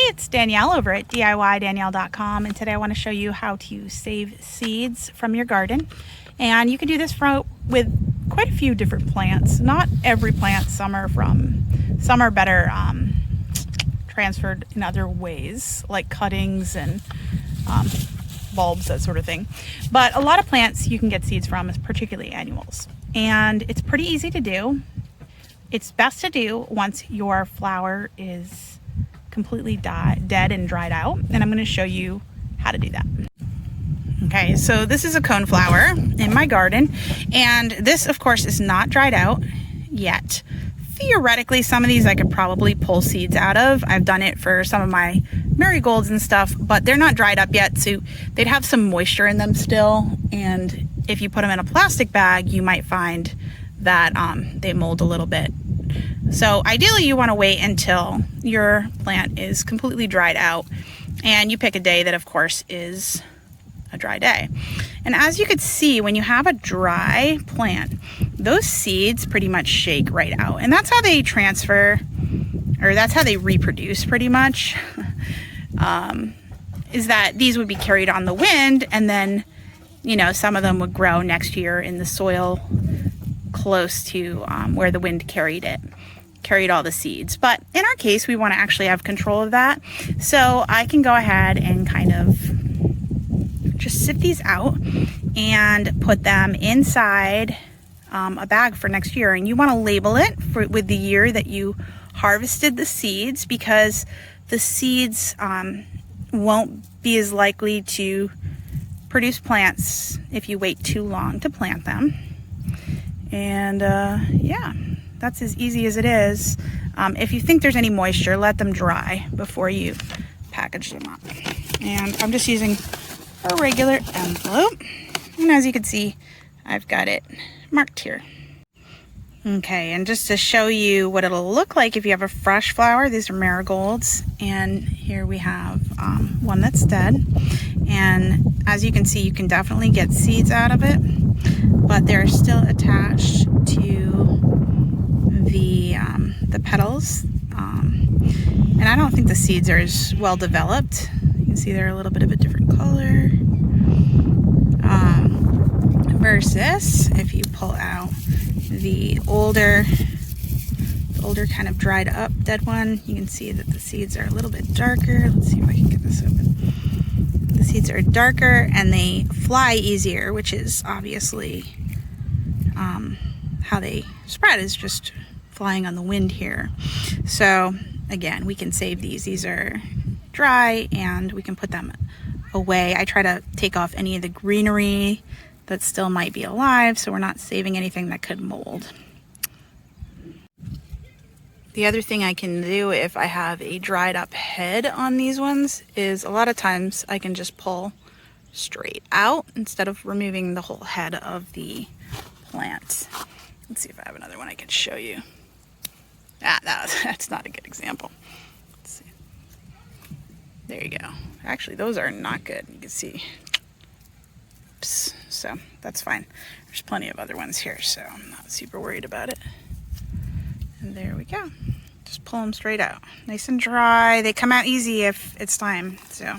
it's Danielle over at DIYDanielle.com, and today I want to show you how to save seeds from your garden. And you can do this with quite a few different plants. Not every plant, some are better transferred in other ways, like cuttings and bulbs, that sort of thing. But a lot of plants you can get seeds from, particularly annuals. And it's pretty easy to do. It's best to do once your flower is completely dead and dried out, and I'm going to show you how to do that. Okay, so this is a coneflower in my garden, and this of course is not dried out yet. Theoretically, some of these I could probably pull seeds out of. I've done it for some of my marigolds and stuff, but they're not dried up yet, so they'd have some moisture in them still, and if you put them in a plastic bag, you might find that they mold a little bit. So ideally you want to wait until your plant is completely dried out, and you pick a day that of course is a dry day. And as you could see, when you have a dry plant, those seeds pretty much shake right out, and that's how they transfer, or that's how they reproduce pretty much. Is that these would be carried on the wind, and then some of them would grow next year in the soil close to where the wind carried all the seeds. But in our case, we want to actually have control of that. So I can go ahead and kind of just sift these out and put them inside a bag for next year. And you want to label it with the year that you harvested the seeds, because the seeds won't be as likely to produce plants if you wait too long to plant them. And yeah, that's as easy as it is. If you think there's any moisture, let them dry before you package them up. And I'm just using a regular envelope, and as you can see, I've got it marked here. Okay, and just to show you what it'll look like if you have a fresh flower, these are marigolds, and here we have one that's dead. And as you can see, you can definitely get seeds out of it, but they're still attached to the petals. And I don't think the seeds are as well developed. You can see they're a little bit of a different color. Versus if you pull out the older kind of dried up dead one, you can see that the seeds are a little bit darker. Let's see if I can get this open. The seeds are darker and they fly easier, which is obviously how they spread, is just flying on the wind here. So again, we can save these. These are dry and we can put them away. I try to take off any of the greenery that still might be alive, so we're not saving anything that could mold. The other thing I can do if I have a dried up head on these ones is a lot of times I can just pull straight out instead of removing the whole head of the plant. Let's see if I have another one I can show you. That's not a good example. Let's see. There you go. Actually, those are not good. You can see. Oops. So that's fine. There's plenty of other ones here, so I'm not super worried about it. And there we go. Just pull them straight out. Nice and dry. They come out easy if it's time. So